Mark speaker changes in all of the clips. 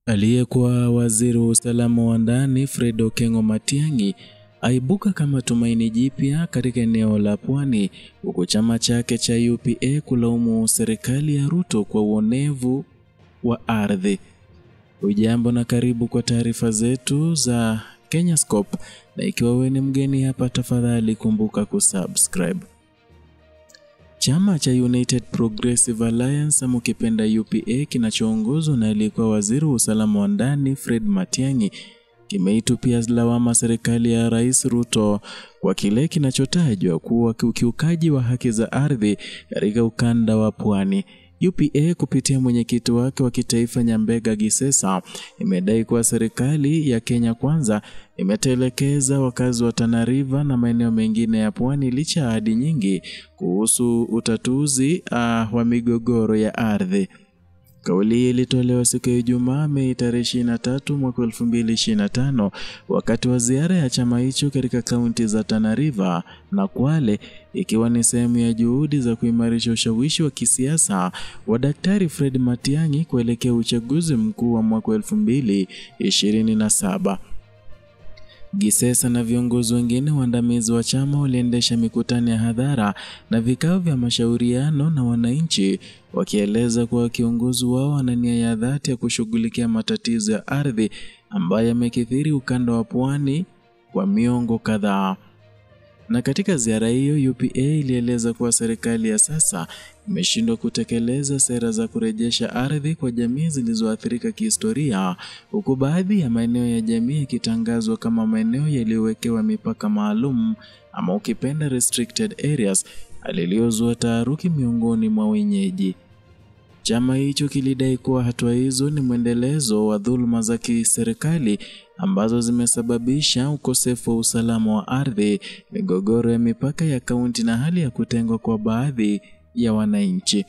Speaker 1: Aliyekuwa waziri wa usalama wa ndani Fred Okengo Matiang'i aibuka kama tumaini jipya katika eneo la Pwani, huku chama chake cha UPA kulaumu serikali ya Ruto kwa uonevu wa ardhi. Ujambo na karibu kwa taarifa zetu za Kenyascope, na ikiwa wewe ni mgeni hapa, tafadhali kumbuka kusubscribe. Chama cha United Progressive Alliance ama ukipenda UPA kinachoongozwa na aliyekuwa waziri wa usalama wa ndani Fred Matiang'i kimeitupia lawama serikali ya Rais Ruto kwa kile kinachotajwa kuwa ukiukaji wa haki za ardhi katika ukanda wa Pwani. UPA kupitia mwenyekiti wake wa kitaifa Nyambega Gisesa imedai kuwa serikali ya Kenya Kwanza imetelekeza wakazi wa Tana River na maeneo mengine ya Pwani licha ya ahadi nyingi kuhusu utatuzi wa migogoro ya ardhi. Kauli hii ilitolewa siku ya Ijumaa Mei 23 mwaka 2025 wakati wa ziara ya chama hicho katika kaunti za Tana River na Kwale, ikiwa ni sehemu ya juhudi za kuimarisha ushawishi wa kisiasa wa Daktari Fred Matiang'i kuelekea uchaguzi mkuu wa mwaka 2027. Gisesa na viongozi wengine waandamizi wa chama waliendesha mikutano ya hadhara na vikao vya mashauriano na wananchi, wakieleza kuwa kiongozi wao ana nia ya dhati ya kushughulikia matatizo ya ardhi ambayo yamekithiri ukanda wa Pwani kwa miongo kadhaa. Na katika ziara hiyo UPA ilieleza kuwa serikali ya sasa imeshindwa kutekeleza sera za kurejesha ardhi kwa jamii zilizoathirika kihistoria, huku baadhi ya maeneo ya jamii yakitangazwa kama maeneo yaliyowekewa mipaka maalum ama ukipenda restricted areas, aliliyozua taharuki miongoni mwa wenyeji. Chama hicho kilidai kuwa hatua hizo ni mwendelezo wa dhuluma za kiserikali ambazo zimesababisha ukosefu wa usalama wa ardhi, migogoro ya mipaka ya kaunti na hali ya kutengwa kwa baadhi ya wananchi.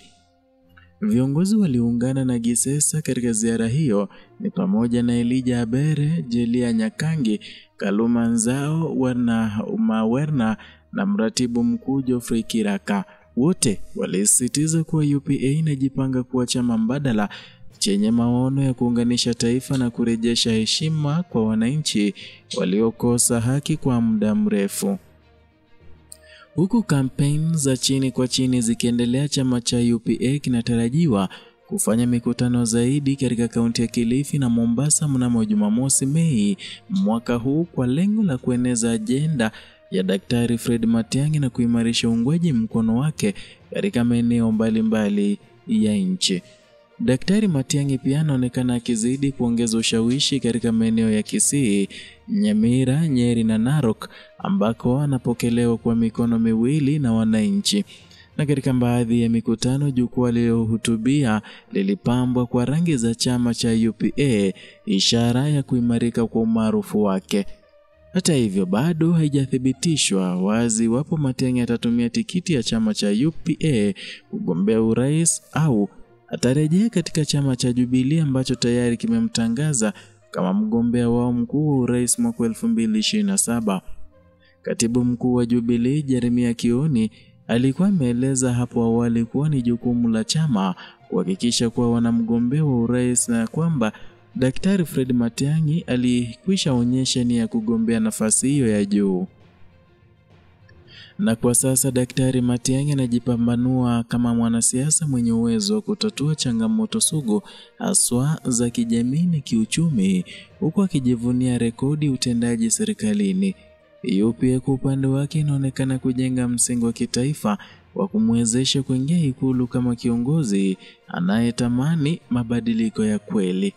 Speaker 1: Viongozi waliungana na Gisesa katika ziara hiyo ni pamoja na Elijah Abere, Jelia Nyakangi, Kaluma Nzao, Mawerna na mratibu mkuu Geoffrey Kiraka. Wote walisisitiza kuwa UPA inajipanga kuwa chama mbadala chenye maono ya kuunganisha taifa na kurejesha heshima kwa wananchi waliokosa haki kwa muda mrefu. Huku kampeni za chini kwa chini zikiendelea, chama cha UPA kinatarajiwa kufanya mikutano zaidi katika kaunti ya Kilifi na Mombasa mnamo Jumamosi Mei mwaka huu kwa lengo la kueneza ajenda ya Daktari Fred Matiang'i na kuimarisha uungwaji mkono wake katika maeneo mbalimbali ya nchi. Daktari Matiang'i pia anaonekana akizidi kuongeza ushawishi katika maeneo ya Kisii, Nyamira, Nyeri na Narok ambako anapokelewa kwa mikono miwili na wananchi. Na katika baadhi ya mikutano, jukwaa lililohutubia lilipambwa kwa rangi za chama cha UPA, ishara ya kuimarika kwa umaarufu wake. Hata hivyo, bado haijathibitishwa wazi wapo Matiang'i atatumia tikiti ya chama cha UPA kugombea urais au atarejea katika chama cha Jubilee ambacho tayari kimemtangaza kama mgombea wao mkuu wa urais mwaka 2027. Katibu mkuu wa Jubilee Jeremiah Kioni alikuwa ameeleza hapo awali kuwa ni jukumu la chama kuhakikisha kuwa wanamgombea wa urais na kwamba Daktari Fred Matiang'i alikwisha onyesha nia ya kugombea nafasi hiyo ya juu. Na kwa sasa Daktari Matiang'i anajipambanua kama mwanasiasa mwenye uwezo wa kutatua changamoto sugu haswa za kijamii na kiuchumi, huku akijivunia rekodi utendaji serikalini. UPA kwa upande wake inaonekana kujenga msingi wa kitaifa wa kumwezesha kuingia Ikulu kama kiongozi anayetamani mabadiliko ya kweli.